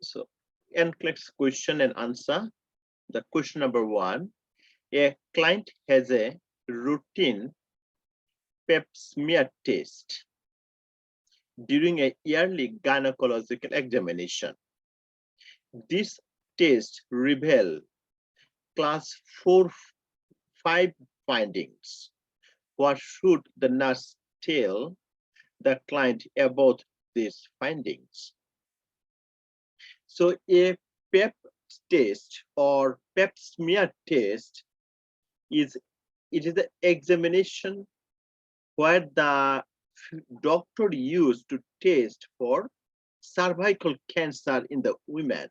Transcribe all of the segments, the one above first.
So, NCLEX question and answer. The question number 1, a client has a routine pap smear test during a yearly gynecological examination. This test reveals class 4-5 findings. What should the nurse tell the client about these findings? So a pap test or pap smear test is the examination where the doctor used to test for cervical cancer in the women.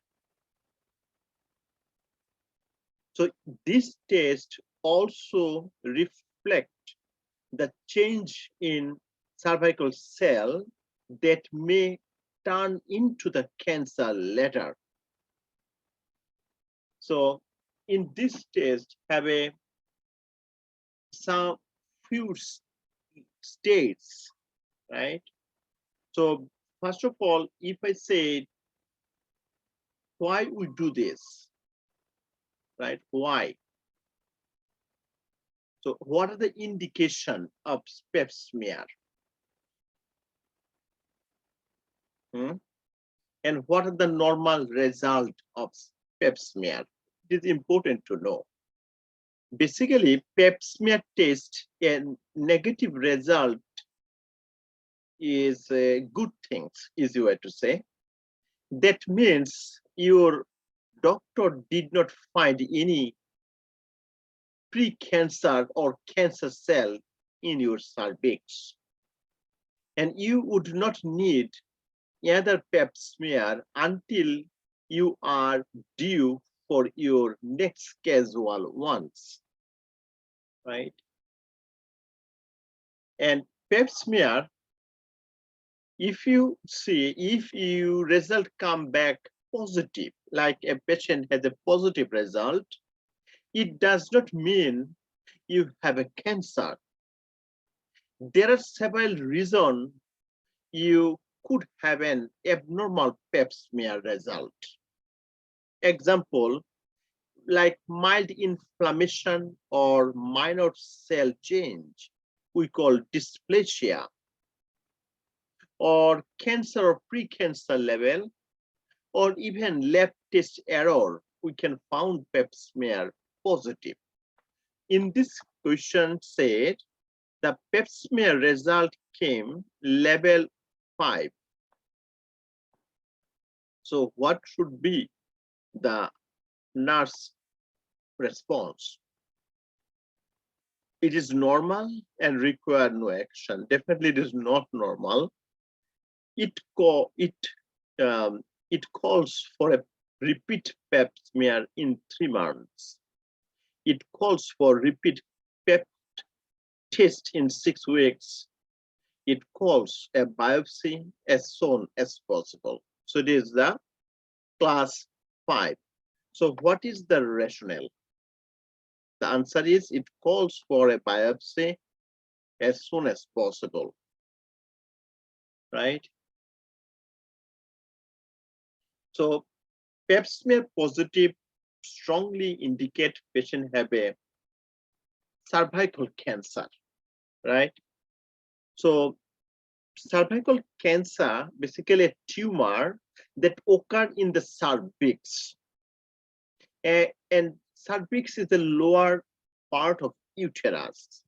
So this test also reflects the change in cervical cell that may turn into the cancer later. So in this test have some few states, right? So first of all, if I say why we do this, right? Why? So what are the indication of pap smear? And what are the normal result of pap smear? It is important to know. Basically, pap smear test and negative result is a good thing, easy way to say. That means your doctor did not find any pre-cancer or cancer cell in your cervix. And you would not need another pap smear until you are due for your next casual ones, right? And pap smear, if you see, if your result come back positive, like a patient has a positive result, it does not mean you have a cancer. There are several reasons you could have an abnormal pap smear result. Example, like mild inflammation or minor cell change, we call dysplasia, or cancer or pre-cancer level, or even lab test error, we can found pap smear positive. In this question said, the pap smear result came level 5. So what should be the nurse response? It is normal and require no action. Definitely it is not normal. It calls for a repeat pap smear in 3 months. It calls for repeat pap test in 6 weeks. It calls a biopsy as soon as possible. So it is the class 5. So what is the rationale? The answer is it calls for a biopsy as soon as possible, right? So pap smear positive strongly indicate patient have a cervical cancer, right? So cervical cancer, basically a tumor that occur in the cervix. And cervix is the lower part of uterus.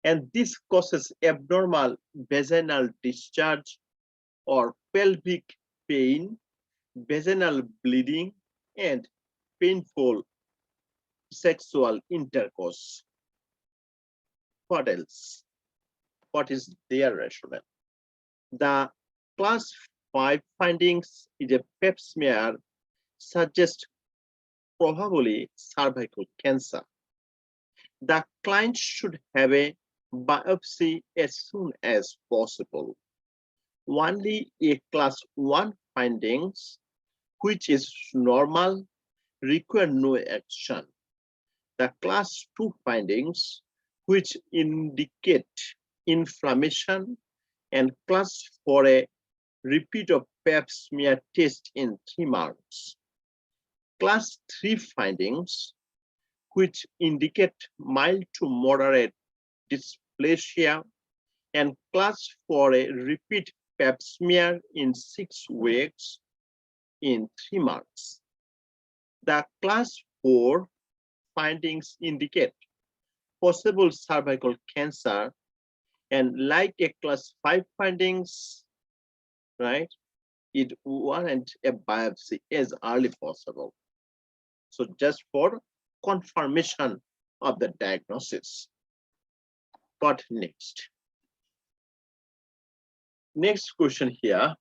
And this causes abnormal vaginal discharge or pelvic pain, vaginal bleeding, and painful sexual intercourse. What else? What is their rationale? The class 5 findings is a pap smear suggest probably cervical cancer. The client should have a biopsy as soon as possible. Only a class 1 findings, which is normal, require no action. The class 2 findings, which indicate inflammation, and class for a repeat of pap smear test in 3 months. Class 3 findings, which indicate mild to moderate dysplasia, and class 4 a repeat pap smear in 6 weeks in 3 months. The class 4 findings indicate possible cervical cancer, and like a class 5 findings, right, it warrant a biopsy as early possible. So just for confirmation of the diagnosis. But next question here.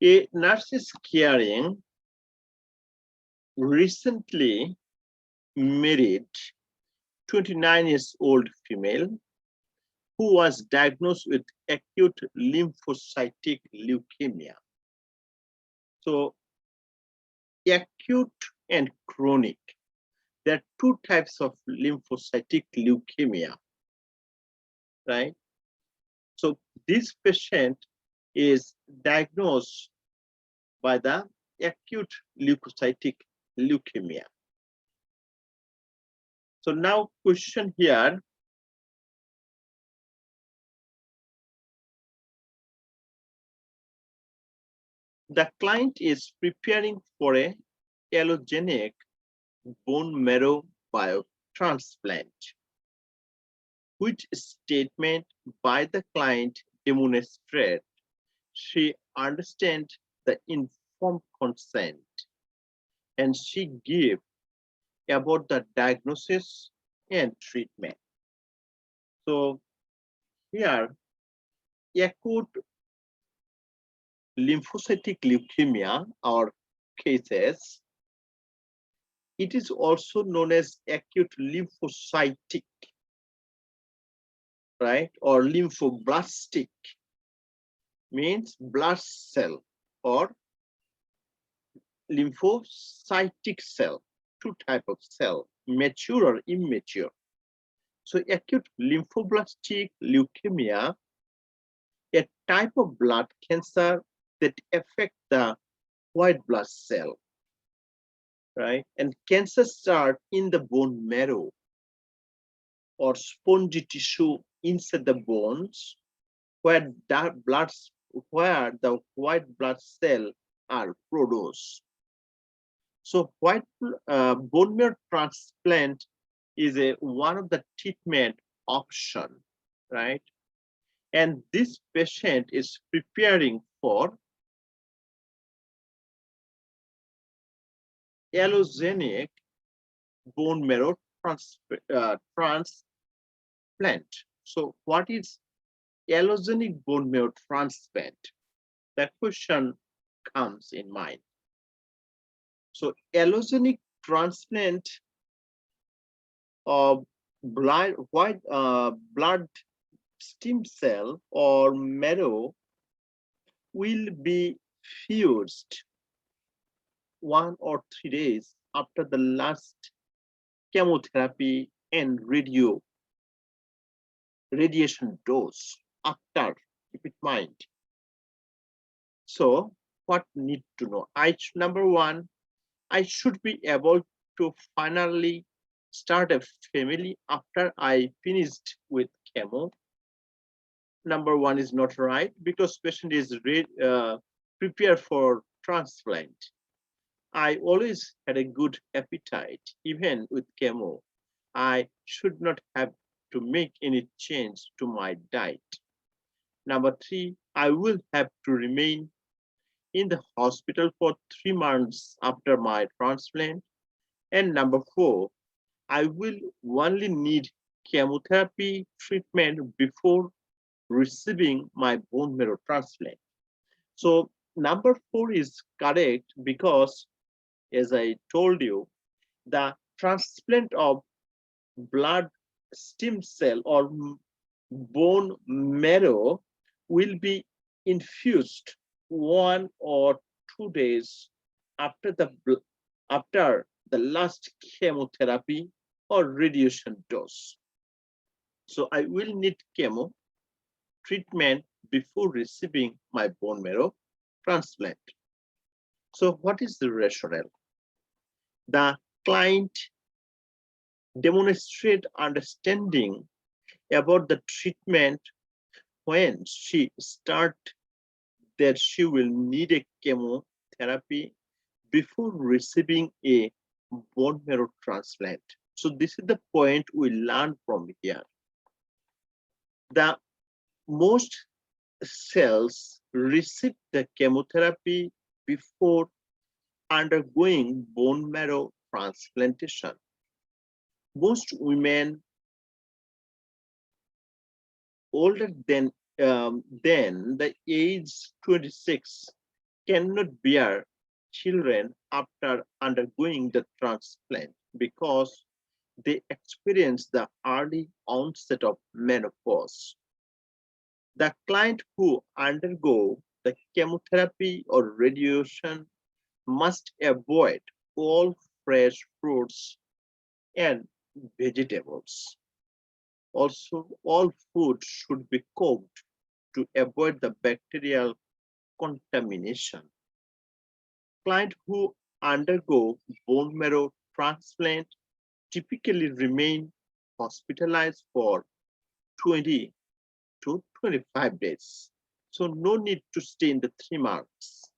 A nurse is caring recently married 29-year-old female who was diagnosed with acute lymphocytic leukemia. So acute and chronic, there are 2 types of lymphocytic leukemia, right? So this patient is diagnosed by the acute leukocytic leukemia. So now question here, the client is preparing for a allogenic bone marrow biotransplant. Which statement by the client demonstrates she understands the informed consent and she gave about the diagnosis and treatment. So here, acute lymphocytic leukemia or cases, it is also known as acute lymphocytic, right, or lymphoblastic, means blood cell, or lymphocytic cell, 2 types of cell, mature or immature. So acute lymphoblastic leukemia, a type of blood cancer that affect the white blood cell, right? And cancer start in the bone marrow or spongy tissue inside the bones where the white blood cell are produced. So bone marrow transplant is one of the treatment option, right? And this patient is preparing for allogenic bone marrow transplant. So what is allogenic bone marrow transplant? That question comes in mind. So allogenic transplant of blood stem cell or marrow will be fused 1 or 3 days after the last chemotherapy and radiation dose after, keep in mind. So what need to know? Number 1, I should be able to finally start a family after I finished with chemo. Number 1 is not right because patient is prepared for transplant. I always had a good appetite, even with chemo. I should not have to make any change to my diet. Number 3, I will have to remain in the hospital for 3 months after my transplant. And number 4, I will only need chemotherapy treatment before receiving my bone marrow transplant. So number 4 is correct because, as I told you, the transplant of blood stem cell or bone marrow will be infused 1 or 2 days after the last chemotherapy or radiation dose. So I will need chemo treatment before receiving my bone marrow transplant. So what is the rationale? The client demonstrate understanding about the treatment when she start that she will need a chemotherapy before receiving a bone marrow transplant. So this is the point we learn from here. The most cells receive the chemotherapy before undergoing bone marrow transplantation. Most women older than the age 26 cannot bear children after undergoing the transplant because they experience the early onset of menopause. The client who undergo the chemotherapy or radiation must avoid all fresh fruits and vegetables. Also, all food should be cooked to avoid the bacterial contamination. Clients who undergo bone marrow transplant typically remain hospitalized for 20 to 25 days. So no need to stay in the 3 months.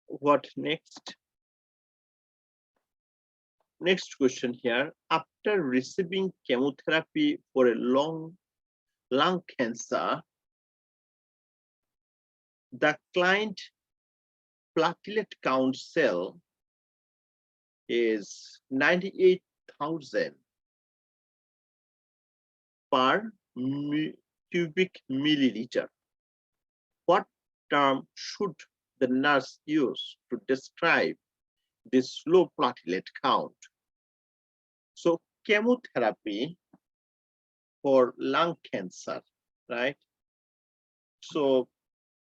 What next? Next question here. After receiving chemotherapy for a lung cancer, the client platelet count cell is 98,000 per cubic milliliter. What term should the nurse use to describe this low platelet count? So chemotherapy for lung cancer, right? So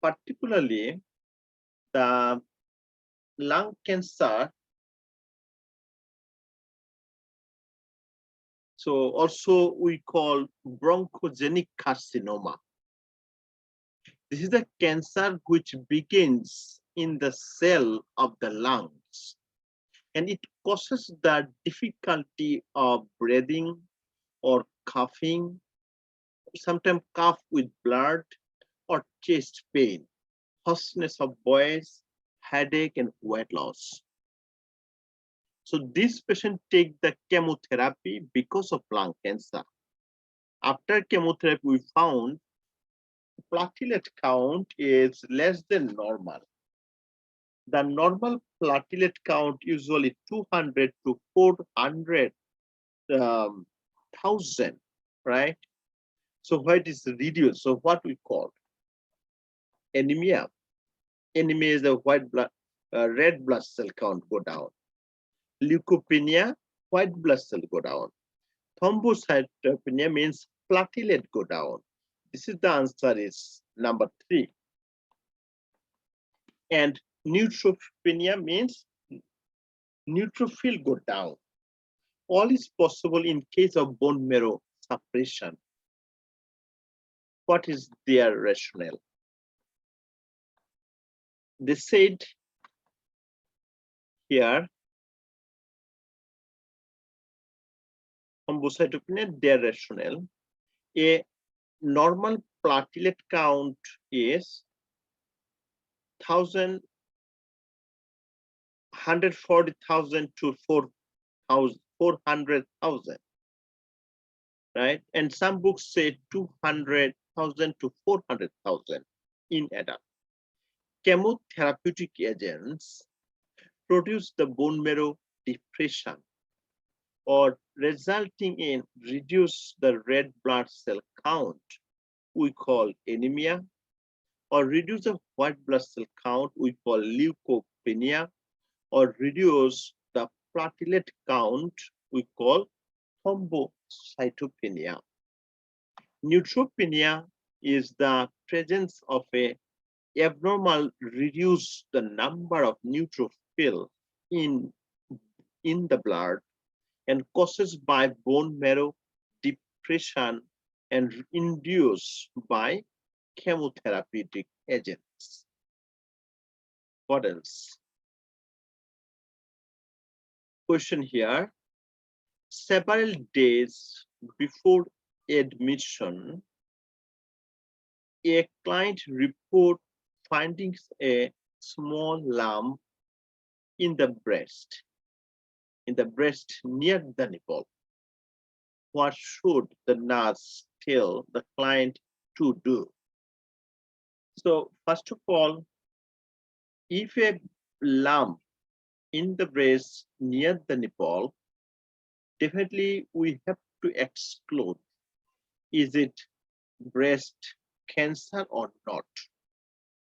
particularly the lung cancer, so also we call bronchogenic carcinoma. This is the cancer which begins in the cell of the lungs, and it causes the difficulty of breathing or coughing, sometimes cough with blood or chest pain, hoarseness of voice, headache, and weight loss. So this patient take the chemotherapy because of lung cancer. After chemotherapy, we found platelet count is less than normal. The normal platelet count usually 200 to 400,000, right? So what is reduced? So what we call anemia. Anemia is the red blood cell count go down. Leukopenia, white blood cell go down. Thrombocytopenia means platelet go down. This is the answer is number 3. And neutropenia means neutrophil go down. All is possible in case of bone marrow suppression. What is their rationale? They said here, thrombocytopenia, their rationale, a normal platelet count is 140,000 to 400,000, right? And some books say 200,000 to 400,000 in adult. Chemotherapeutic agents produce the bone marrow depression or resulting in reduce the red blood cell count, we call anemia, or reduce the white blood cell count, we call leukopenia, or reduce the platelet count, we call thrombocytopenia. Neutropenia is the presence of a abnormal reduce the number of neutrophil in the blood and causes by bone marrow depression and induced by chemotherapeutic agents. What else? Question here. Several days before admission, a client report finding a small lump in the breast near the nipple. What should the nurse tell the client to do? So first of all, if a lump in the breast near the nipple, definitely we have to exclude, is it breast cancer or not?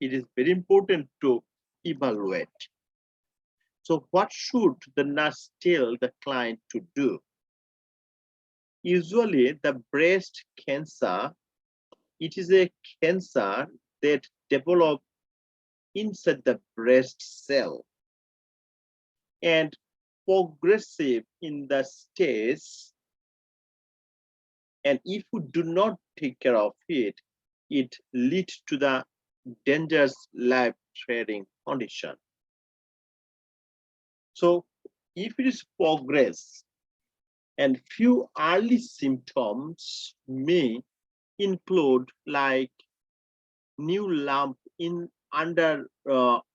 It is very important to evaluate. So what should the nurse tell the client to do? Usually the breast cancer, it is a cancer that develops inside the breast cell and progressive in the stage, and if we do not take care of it, it leads to the dangerous life-threatening condition. So if it is progress, and few early symptoms may include like new lump in under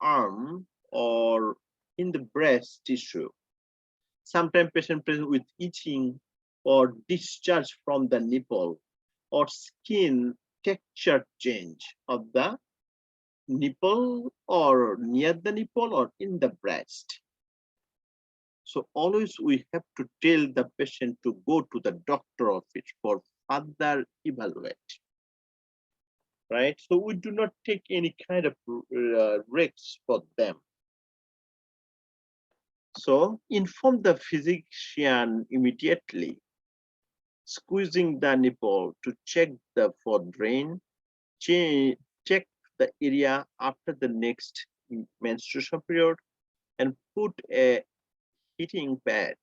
arm or in the breast tissue. Sometimes patient present with itching or discharge from the nipple, or skin texture change of the nipple or near the nipple or in the breast. So always we have to tell the patient to go to the doctor office for further evaluate. Right? So we do not take any kind of risks for them. So inform the physician immediately, squeezing the nipple to check for drain, check the area after the next menstruation period, and put a heating pad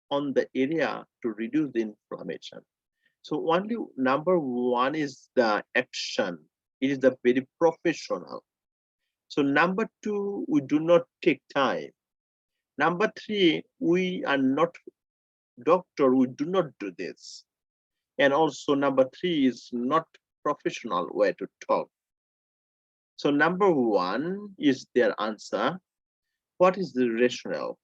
on the area to reduce the inflammation. So only number one is the action. It is the very professional. So number two, we do not take time. Number three, we are not doctor, we do not do this. And also number three is not professional way to talk. So number one is their answer. What is the rationale?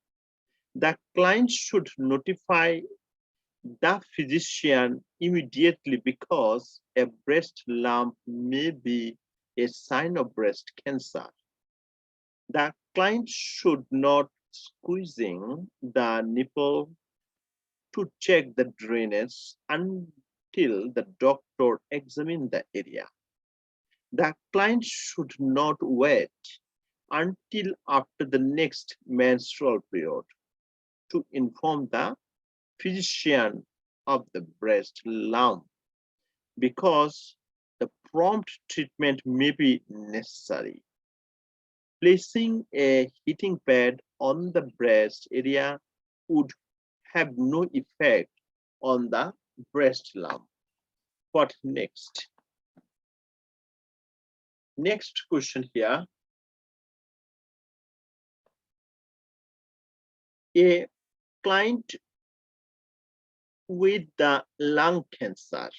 The client should notify the physician immediately because a breast lump may be a sign of breast cancer. The client should not squeezing the nipple to check the drainage until the doctor examines the area. The client should not wait until after the next menstrual period to inform the physician of the breast lump, because the prompt treatment may be necessary. Placing a heating pad on the breast area would have no effect on the breast lump. What next? Next question here. A client with the lung cancer,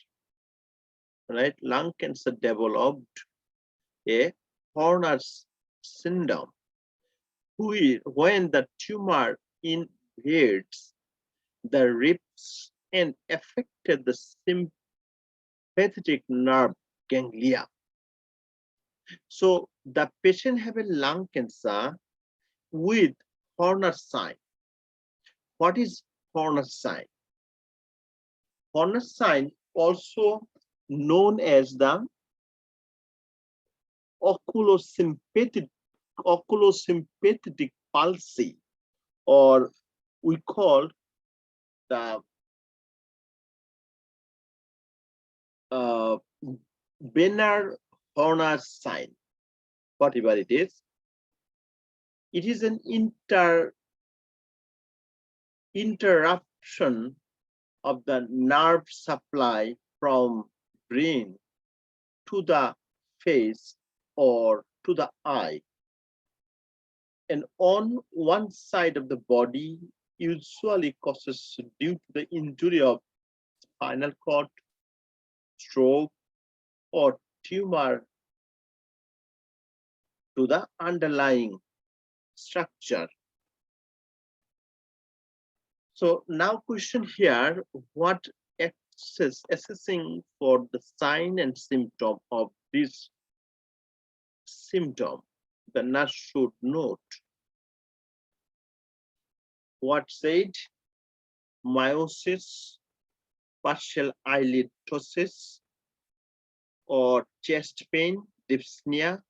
right? Lung cancer developed a hornets syndrome, when the tumor invades the ribs and affected the sympathetic nerve ganglia. So the patient have a lung cancer with Horner sign. What is Horner sign? Horner sign, also known as the oculosympathetic palsy, or we call the Benner-Horner sign, whatever it is. It is an interruption of the nerve supply from brain to the face or to the eye. And on one side of the body usually causes due to the injury of spinal cord, stroke, or tumor to the underlying structure. So now question here, what assessing for the sign and symptom of this symptom, the nurse should note. What said? Meiosis, partial eyelid ptosis, or chest pain, dyspnea,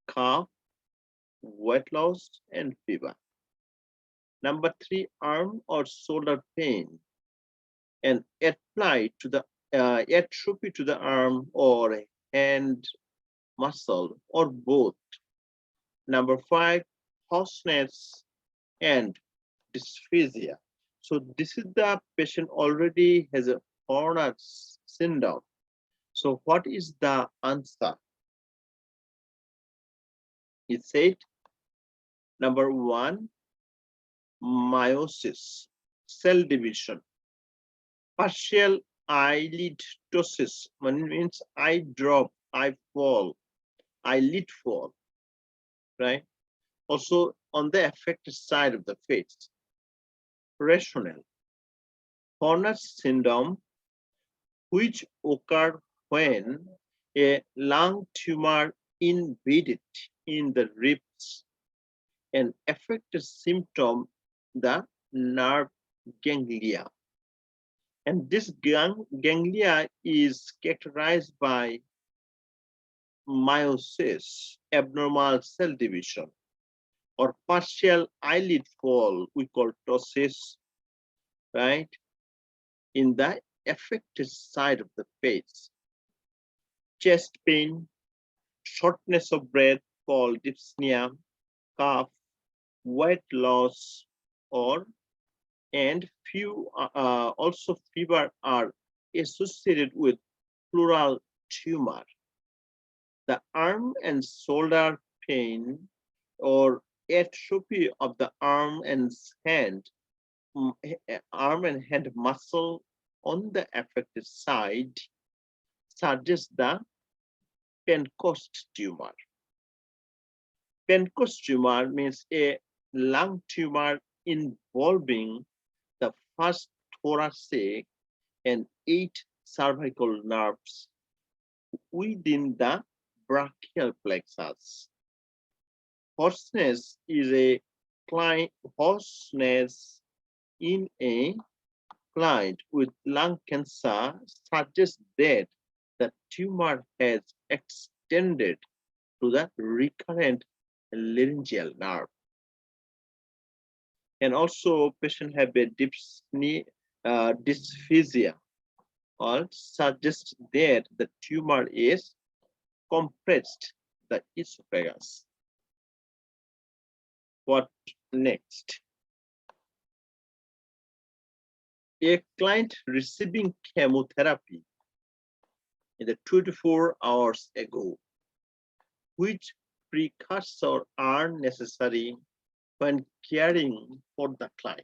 cough, weight loss, and fever. Number 3, arm or shoulder pain, and apply to the atrophy to the arm or hand muscle or both. Number 5, hornets and dysphagia. So this is the patient already has a hornets syndrome. So what is the answer? He said, number 1, meiosis, cell division. Partial eyelid ptosis means eye drop, eye fall, eyelid fall, right? Also on the affected side of the face. Rationale, Horner's syndrome, which occur when a lung tumor invaded in the ribs and affected symptom the nerve ganglia. And this ganglia is characterized by meiosis, abnormal cell division, or partial eyelid fall, we call ptosis, right, in the affected side of the face. Chest pain, shortness of breath called dyspnea, cough, weight loss, and also fever are associated with pleural tumor. The arm and shoulder pain or atrophy of the arm and hand muscle on the affected side suggests the Pentecost tumor. Pentecost tumor means a lung tumor involving the first thoracic and 8 cervical nerves within the brachial plexus. Hoarseness in a client with lung cancer suggests that the tumor has extended to the recurrent laryngeal nerve. And also patient have a dysphagia, or suggests that the tumor is compressed the esophagus. What next? A client receiving chemotherapy in the 24 hours ago, which precursors are necessary when caring for the client?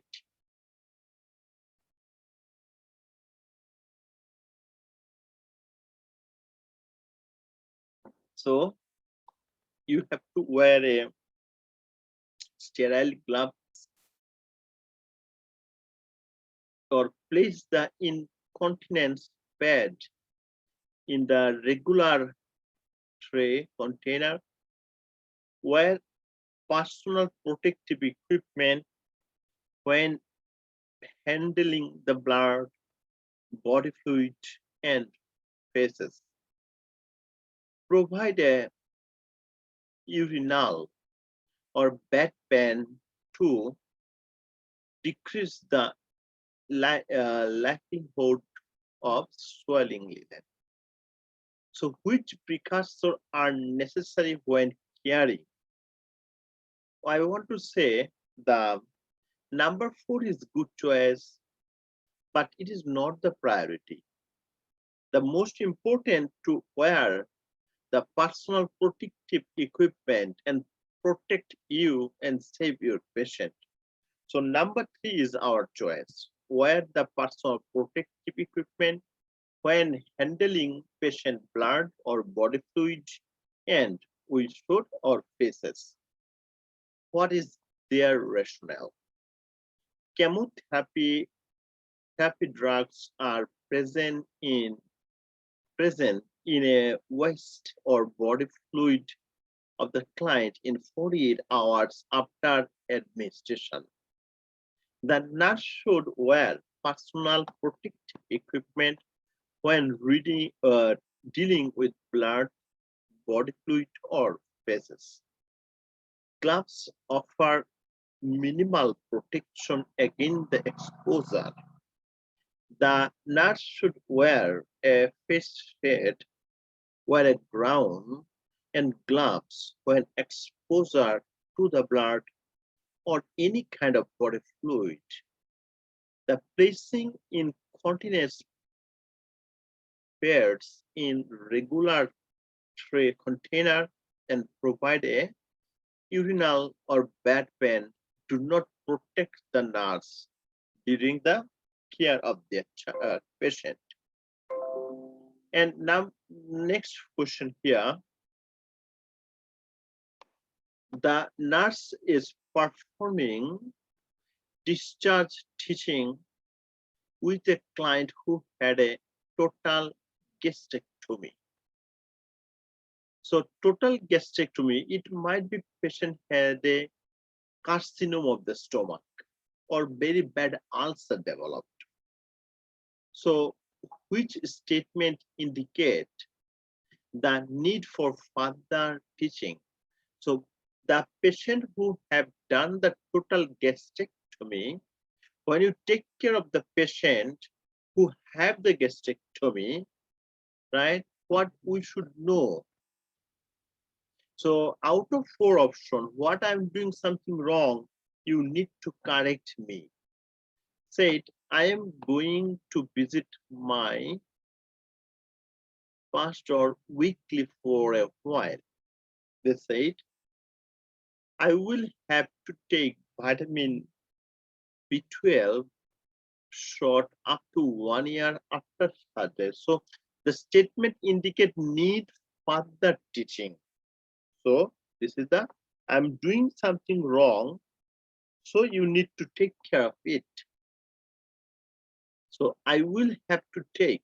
So you have to wear a sterile glove or place the incontinence pad in the regular tray container, wear personal protective equipment when handling the blood, body fluid, and feces. Provide a urinal or bedpan to decrease the likelihood of swelling lesion. So which precursors are necessary when caring? I want to say the number 4 is good choice, but it is not the priority. The most important to wear the personal protective equipment and protect you and save your patient. So number 3 is our choice. Wear the personal protective equipment when handling patient blood or body fluid and with foot or faces. What is their rationale? Chemotherapy drugs are present in a waste or body fluid of the client in 48 hours after administration. The nurse should wear personal protective equipment when dealing with blood, body fluid, or faces. Gloves offer minimal protection against the exposure. The nurse should wear a face shield, wear a gown, and gloves when exposure to the blood or any kind of body fluid. The placing in continuous pairs in regular tray container and provide a urinal or bed pen do not protect the nurse during the care of their patient. And now, next question here. The nurse is performing discharge teaching with a client who had a total gastrectomy. So total gastrectomy, it might be patient had a carcinoma of the stomach or very bad ulcer developed. So which statement indicate the need for further teaching? So the patient who have done the total gastrectomy, when you take care of the patient who have the gastrectomy, right, what we should know. So out of 4 options, what I'm doing something wrong, you need to correct me. Said, I am going to visit my pastor weekly for a while. They said, I will have to take vitamin B12 shot up to 1 year after surgery. So the statement indicate need further teaching. So this is the, I'm doing something wrong, so you need to take care of it. So I will have to take.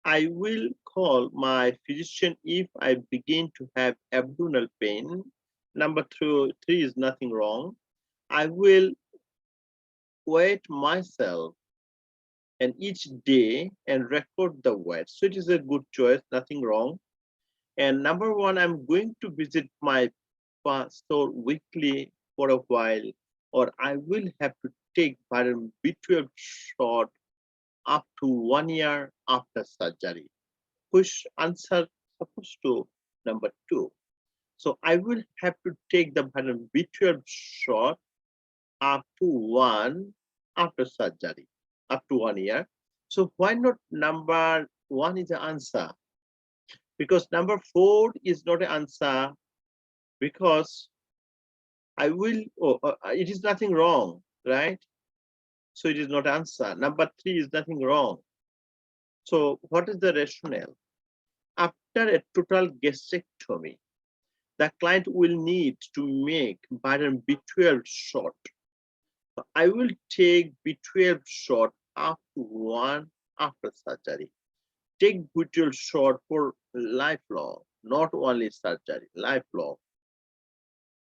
I will call my physician if I begin to have abdominal pain. Number 3 is nothing wrong. I will weight myself and each day and record the weight. So it is a good choice, nothing wrong. And number 1, I'm going to visit my pastor weekly for a while, or I will have to take vitamin B12 shot up to 1 year after surgery. Which answer supposed to number 2. So I will have to take the vitamin B12 shot up to 1 after surgery, up to 1 year. So why not number 1 is the answer? Because number 4 is not an answer, because I will, it is nothing wrong, right? So it is not answer. Number 3 is nothing wrong. So what is the rationale? After a total gastrectomy, the client will need to make vitamin B12 shot. I will take B12 shot up to 1 after surgery. Take B12 shot for lifelong, not only surgery, lifelong.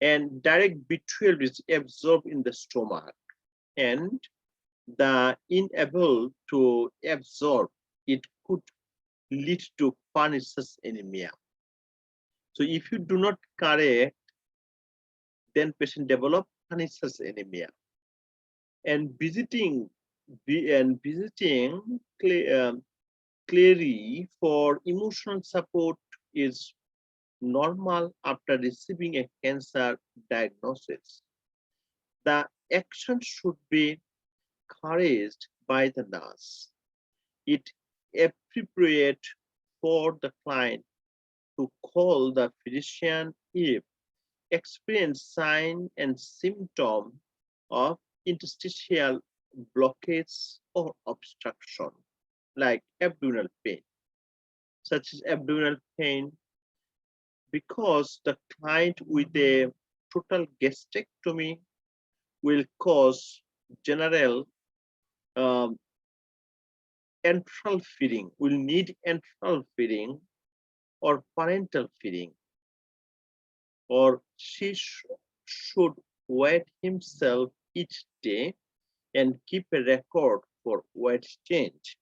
And direct B12 is absorbed in the stomach, and the inability to absorb it could lead to pernicious anemia. So if you do not correct, then patient develop pernicious anemia. And visiting Clary for emotional support is normal after receiving a cancer diagnosis. The action should be encouraged by the nurse. It appropriate for the client to call the physician if experience sign and symptom of interstitial blockage or obstruction, like abdominal pain, such as abdominal pain, because the client with a total gastrectomy will cause general enteral feeding, will need enteral feeding or parental feeding, or she should weight himself each day and keep a record for weight change.